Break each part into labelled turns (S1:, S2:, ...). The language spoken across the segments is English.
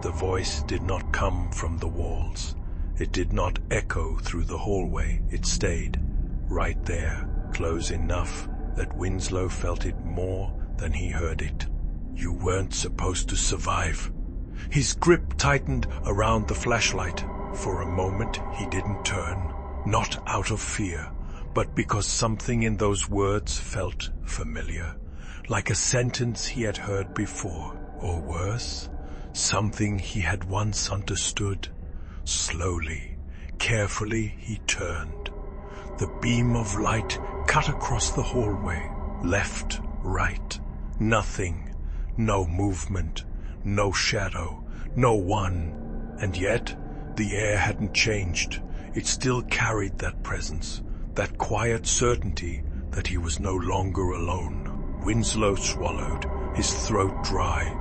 S1: The voice did not come from the walls. It did not echo through the hallway. It stayed right there, close enough that Winslow felt it more than he heard it. You weren't supposed to survive. His grip tightened around the flashlight. For a moment he didn't turn, not out of fear, but because something in those words felt familiar, like a sentence he had heard before, or worse, something he had once understood. Slowly, carefully he turned. The beam of light cut across the hallway, left, right. Nothing, no movement, no shadow, no one. And yet, the air hadn't changed. It still carried that presence, that quiet certainty that he was no longer alone. Winslow swallowed, his throat dry.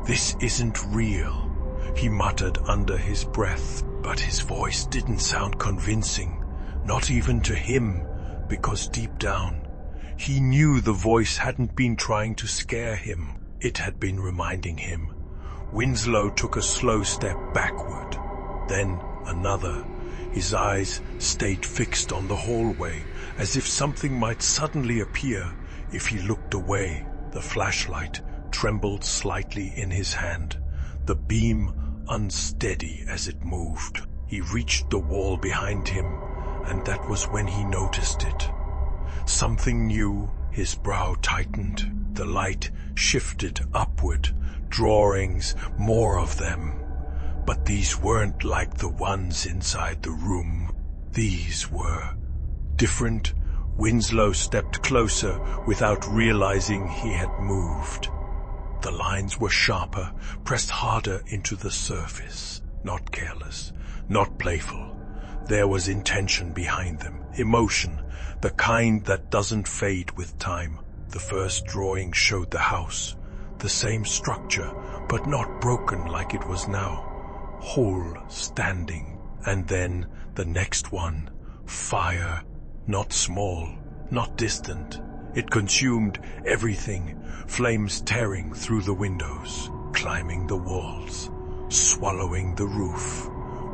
S1: "This isn't real," he muttered under his breath, but his voice didn't sound convincing, not even to him, because deep down, he knew the voice hadn't been trying to scare him. It had been reminding him. Winslow took a slow step backward, then another. His eyes stayed fixed on the hallway, as if something might suddenly appear if he looked away. The flashlight trembled slightly in his hand, the beam unsteady as it moved. He reached the wall behind him, and that was when he noticed it. Something new. His brow tightened. The light shifted upward, drawings, more of them. But these weren't like the ones inside the room. These were different. Winslow stepped closer without realizing he had moved. The lines were sharper, pressed harder into the surface. Not careless, not playful. There was intention behind them, emotion, the kind that doesn't fade with time. The first drawing showed the house, the same structure, but not broken like it was now. Whole, standing. And then the next one, fire, not small, not distant. It consumed everything, flames tearing through the windows, climbing the walls, swallowing the roof.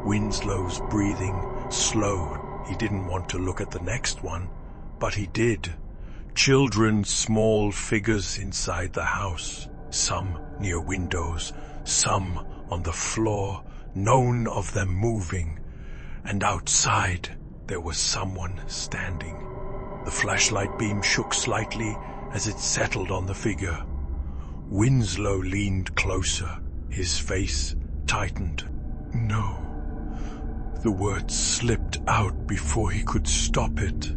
S1: Winslow's breathing slowed. He didn't want to look at the next one, but he did. Children, small figures inside the house, some near windows, some on the floor, none of them moving. And outside, there was someone standing. The flashlight beam shook slightly as it settled on the figure. Winslow leaned closer, his face tightened. "No." The words slipped out before he could stop it,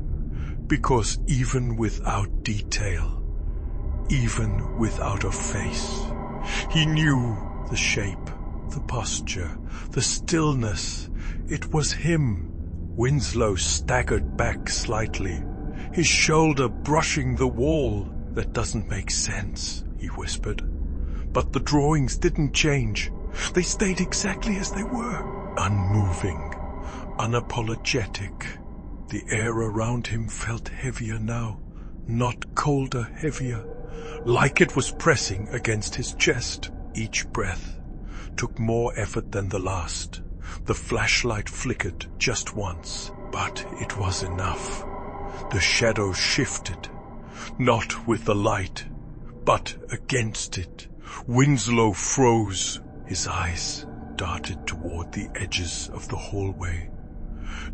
S1: because even without detail, even without a face, he knew the shape, the posture, the stillness. It was him. Winslow staggered back slightly, his shoulder brushing the wall. "That doesn't make sense," he whispered. But the drawings didn't change. They stayed exactly as they were, unmoving, unapologetic. The air around him felt heavier now, not colder, heavier, like it was pressing against his chest. Each breath took more effort than the last. The flashlight flickered just once, but it was enough. The shadows shifted, not with the light, but against it. Winslow froze. His eyes darted toward the edges of the hallway.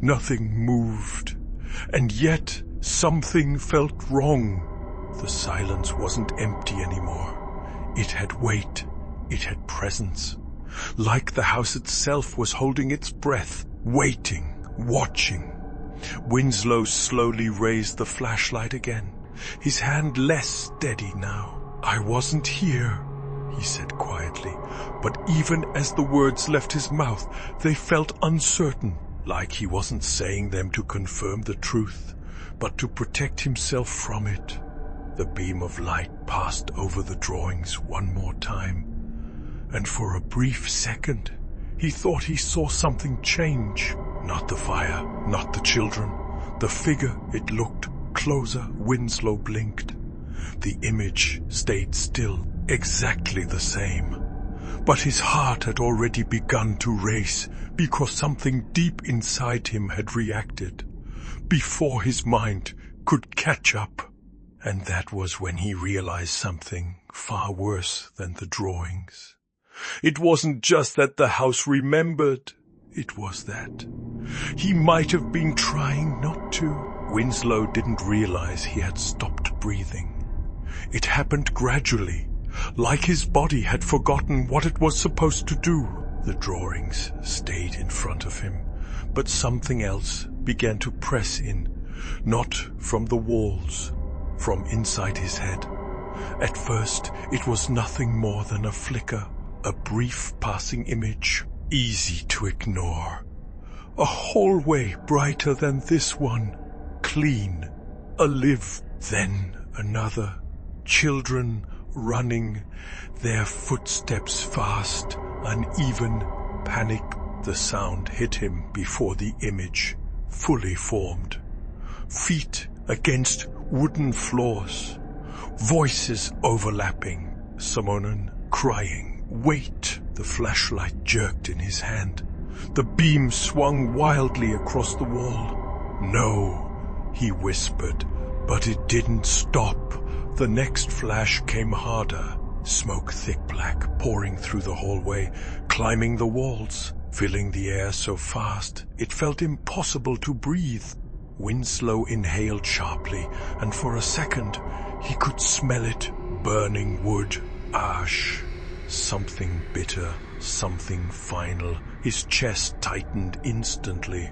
S1: Nothing moved, and yet something felt wrong. The silence wasn't empty anymore. It had weight, it had presence. Like the house itself was holding its breath, waiting, watching. Winslow slowly raised the flashlight again, his hand less steady now. "I wasn't here," he said quietly, but even as the words left his mouth, they felt uncertain, like he wasn't saying them to confirm the truth, but to protect himself from it. The beam of light passed over the drawings one more time, and for a brief second, he thought he saw something change. Not the fire, not the children. The figure, it looked closer. Winslow blinked. The image stayed still, exactly the same. But his heart had already begun to race because something deep inside him had reacted before his mind could catch up. And that was when he realized something far worse than the drawings. It wasn't just that the house remembered. It was that he might have been trying not to. Winslow didn't realize he had stopped breathing. It happened gradually, like his body had forgotten what it was supposed to do. The drawings stayed in front of him, but something else began to press in, not from the walls, from inside his head. At first, it was nothing more than a flicker, a brief passing image, easy to ignore. A hallway brighter than this one, clean, alive. Then another, children running, their footsteps fast, uneven, panic. The sound hit him before the image fully formed. Feet against wooden floors, voices overlapping, someone crying, "Wait!" The flashlight jerked in his hand. The beam swung wildly across the wall. "No," he whispered, but it didn't stop. The next flash came harder, smoke thick black, pouring through the hallway, climbing the walls, filling the air so fast it felt impossible to breathe. Winslow inhaled sharply, and for a second he could smell it, burning wood, ash. Something bitter, something final. His chest tightened instantly,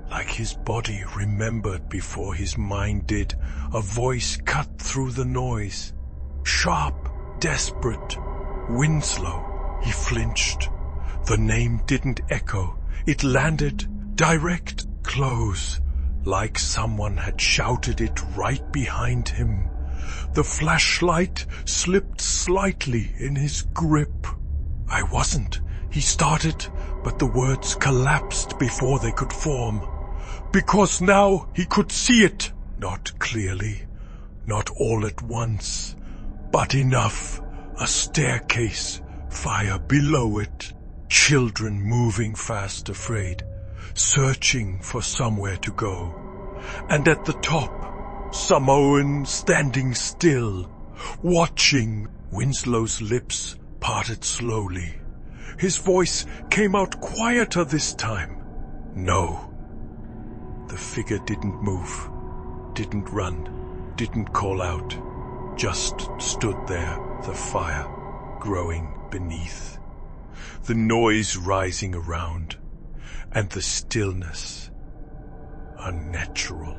S1: like his body remembered before his mind did. A voice cut through the noise. Sharp, desperate. Winslow. He flinched. The name didn't echo. It landed direct, close, like someone had shouted it right behind him. The flashlight slipped slightly in his grip. "I wasn't," he started, but the words collapsed before they could form. Because now he could see it, not clearly, not all at once, but enough. A staircase, fire below it, children moving fast, afraid, searching for somewhere to go. And at the top, Samoan standing still, watching. Winslow's lips parted slowly. His voice came out quieter this time. "No." The figure didn't move, didn't run, didn't call out, just stood there, the fire growing beneath, the noise rising around, and the stillness. Unnatural,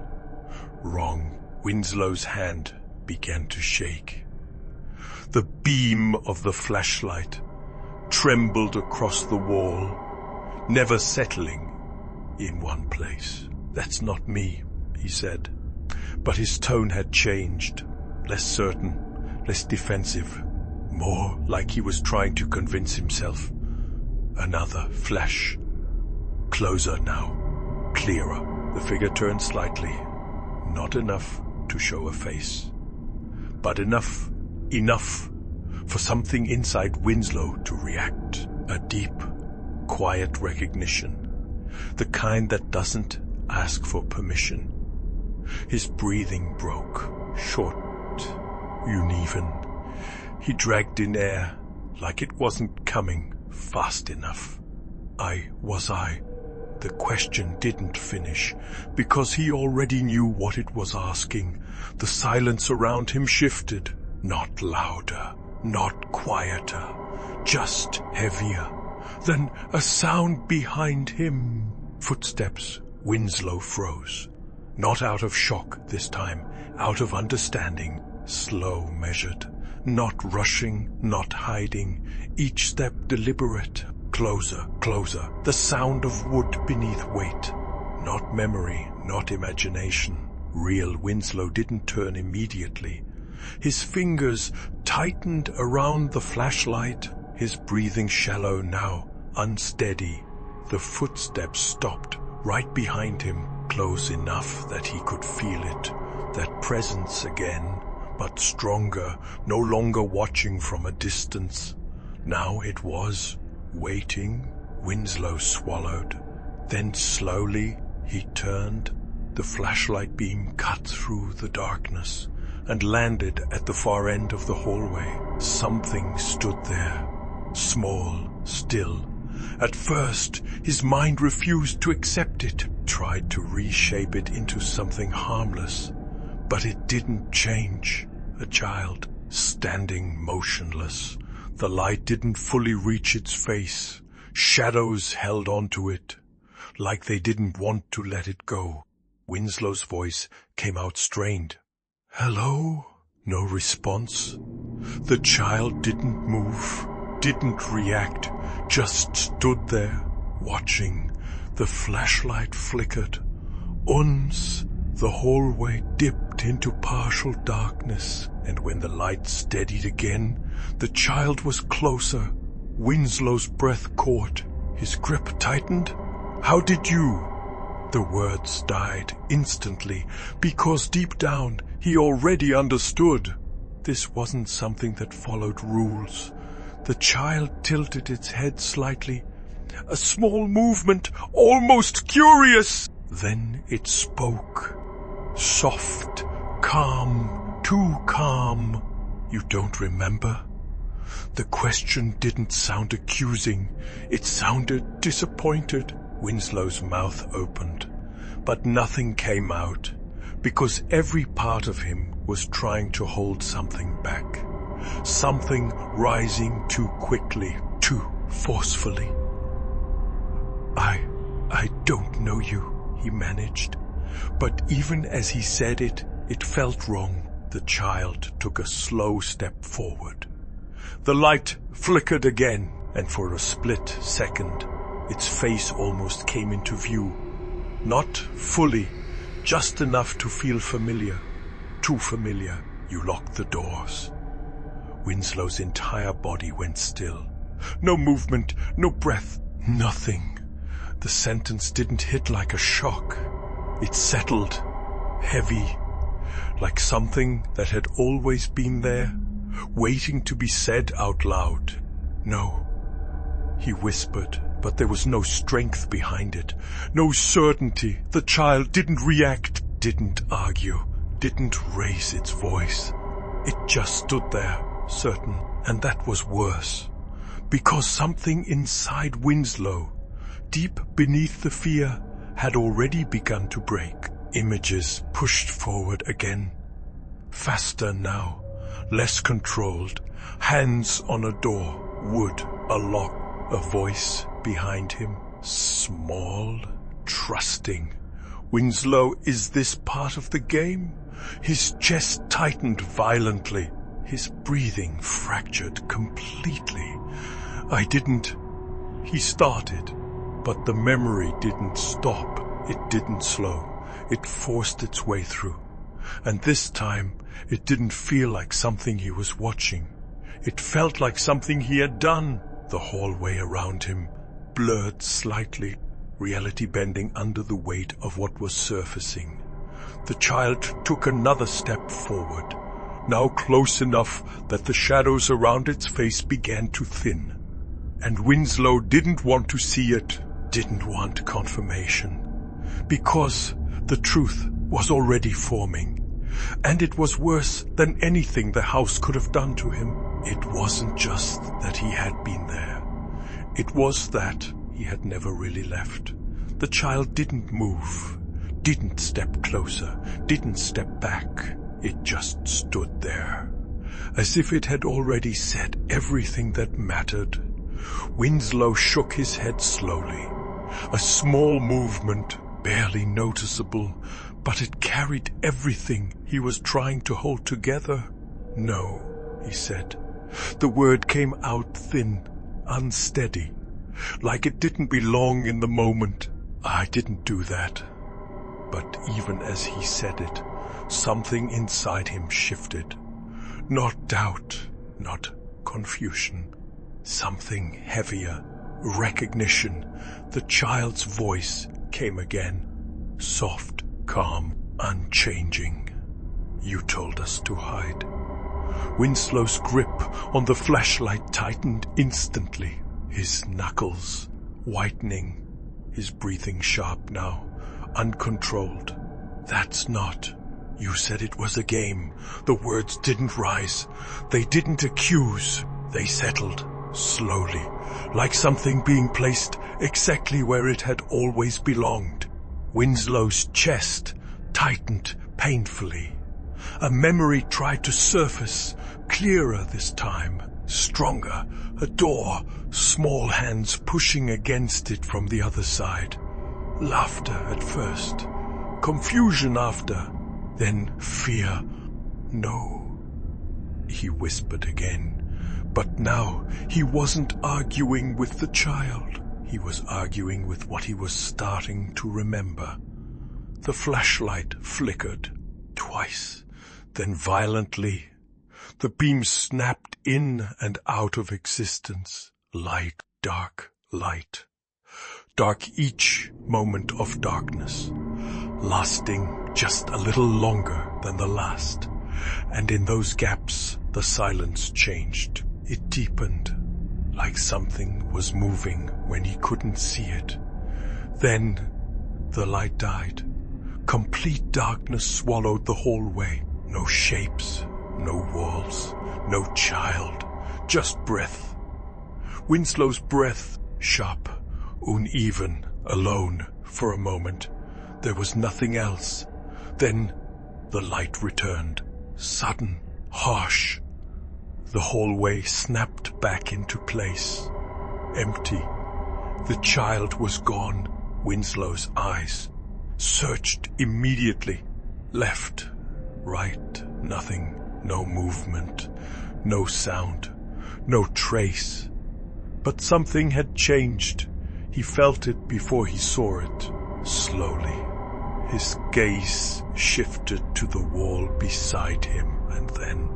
S1: wrong. Winslow's hand began to shake. The beam of the flashlight trembled across the wall, never settling in one place. "That's not me," he said. But his tone had changed, less certain, less defensive, more like he was trying to convince himself. Another flash. Closer now, clearer. The figure turned slightly, not enough to show a face, but enough for something inside Winslow to react. A deep, quiet recognition, the kind that doesn't ask for permission. His breathing broke, short, uneven. He dragged in air, like it wasn't coming fast enough. Was I? The question didn't finish, because he already knew what it was asking. The silence around him shifted, not louder, not quieter, just heavier. Then a sound behind him. Footsteps. Winslow froze. Not out of shock this time, out of understanding. Slow, measured, not rushing, not hiding. Each step deliberate. Closer, closer. The sound of wood beneath weight. Not memory, not imagination. Real Winslow didn't turn immediately. His fingers tightened around the flashlight. His breathing shallow now, unsteady. The footsteps stopped right behind him, close enough that he could feel it. That presence again, but stronger, no longer watching from a distance. Now it was waiting. Winslow swallowed. Then slowly he turned. The flashlight beam cut through the darkness and landed at the far end of the hallway. Something stood there, small, still. At first, his mind refused to accept it, tried to reshape it into something harmless, but it didn't change. A child, standing motionless. The light didn't fully reach its face. Shadows held onto it, like they didn't want to let it go. Winslow's voice came out strained. "Hello?" No response. The child didn't move, didn't react, just stood there, watching. The flashlight flickered. The hallway dipped into partial darkness, and when the light steadied again, the child was closer. Winslow's breath caught. His grip tightened. "How did you?" The words died instantly, because deep down he already understood. This wasn't something that followed rules. The child tilted its head slightly. A small movement, almost curious. Then it spoke. Soft, calm, too calm. "You don't remember?" The question didn't sound accusing. It sounded disappointed. Winslow's mouth opened, but nothing came out, because every part of him was trying to hold something back. Something rising too quickly, too forcefully. I don't know you," he managed. But even as he said it, it felt wrong. The child took a slow step forward. The light flickered again, and for a split second, its face almost came into view. Not fully, just enough to feel familiar. Too familiar. You locked the doors. Winslow's entire body went still. No movement, no breath, nothing. The sentence didn't hit like a shock. It settled, heavy, like something that had always been there, waiting to be said out loud. "No," he whispered, but there was no strength behind it, no certainty. The child didn't react, didn't argue, didn't raise its voice. It just stood there, certain, and that was worse, because something inside Winslow, deep beneath the fear, had already begun to break. Images pushed forward again. Faster now, less controlled. Hands on a door, wood, a lock, a voice behind him. Small, trusting. "Winslow, is this part of the game?" His chest tightened violently. His breathing fractured completely. He started, but the memory didn't stop. It didn't slow. It forced its way through. And this time, it didn't feel like something he was watching. It felt like something he had done. The hallway around him blurred slightly, reality bending under the weight of what was surfacing. The child took another step forward, now close enough that the shadows around its face began to thin. And Winslow didn't want to see it, didn't want confirmation, because the truth was already forming. And it was worse than anything the house could have done to him. It wasn't just that he had been there. It was that he had never really left. The child didn't move, didn't step closer, didn't step back. It just stood there, as if it had already said everything that mattered. Winslow shook his head slowly. A small movement, barely noticeable, but it carried everything he was trying to hold together. "No," he said. The word came out thin, unsteady, like it didn't belong in the moment. "I didn't do that." But even as he said it, something inside him shifted. Not doubt, not confusion. Something heavier, recognition. The child's voice came again, soft, calm, unchanging. "You told us to hide. Winslow's grip on the flashlight tightened instantly, his knuckles whitening, his breathing sharp now, uncontrolled. "That's not. You said it was a game." The words didn't rise. They didn't accuse. They settled, slowly, like something being placed exactly where it had always belonged. Winslow's chest tightened painfully. A memory tried to surface, clearer this time, stronger. A door, small hands pushing against it from the other side. Laughter at first, confusion after, then fear. "No," he whispered again. But now he wasn't arguing with the child. He was arguing with what he was starting to remember. The flashlight flickered twice, then violently. The beam snapped in and out of existence, like dark light. Dark each moment of darkness, lasting just a little longer than the last. And in those gaps, the silence changed. It deepened, like something was moving when he couldn't see it. Then the light died. Complete darkness swallowed the hallway. No shapes, no walls, no child, just breath. Winslow's breath, sharp, uneven, alone, for a moment. There was nothing else. Then the light returned, sudden, harsh. The hallway snapped back into place, empty. The child was gone. Winslow's eyes searched immediately. Left, right, nothing. No movement, no sound, no trace. But something had changed. He felt it before he saw it. Slowly, his gaze shifted to the wall beside him, and then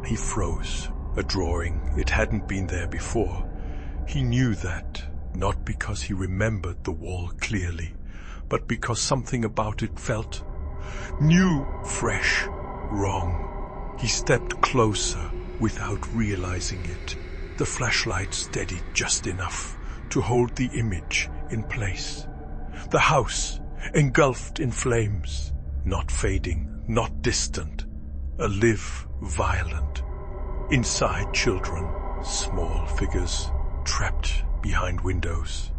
S1: he froze. A drawing. It hadn't been there before. He knew that, not because he remembered the wall clearly, but because something about it felt new, fresh, wrong. He stepped closer without realizing it. The flashlight steadied just enough to hold the image in place. The house, engulfed in flames, not fading, not distant, alive, violent. Inside, children, small figures, trapped behind windows.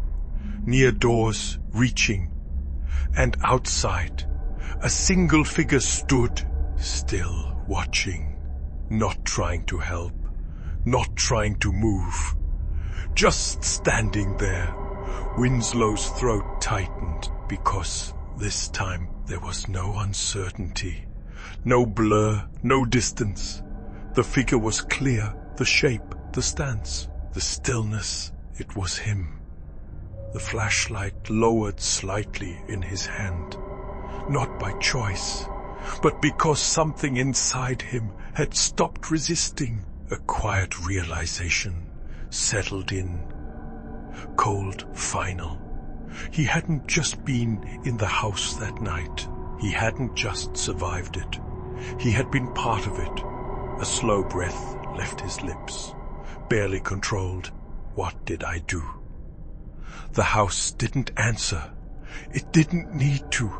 S1: Near doors, reaching. And outside, a single figure stood, still watching, not trying to help, not trying to move. Just standing there. Winslow's throat tightened because this time there was no uncertainty, no blur, no distance. The figure was clear, the shape, the stance, the stillness. It was him. The flashlight lowered slightly in his hand, not by choice, but because something inside him had stopped resisting. A quiet realization settled in. Cold, final. He hadn't just been in the house that night. He hadn't just survived it. He had been part of it. A slow breath left his lips, barely controlled. What did I do? The house didn't answer. It didn't need to,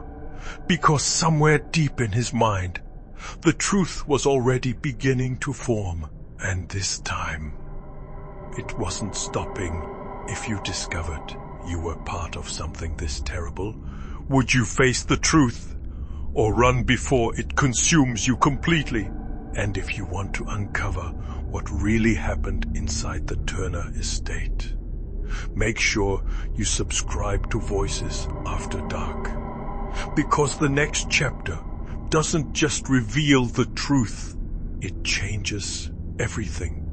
S1: because somewhere deep in his mind, the truth was already beginning to form. And this time, it wasn't stopping. If you discovered you were part of something this terrible, would you face the truth or run before it consumes you completely? And if you want to uncover what really happened inside the Turner estate, make sure you subscribe to Voices After Dark. Because the next chapter doesn't just reveal the truth, it changes everything.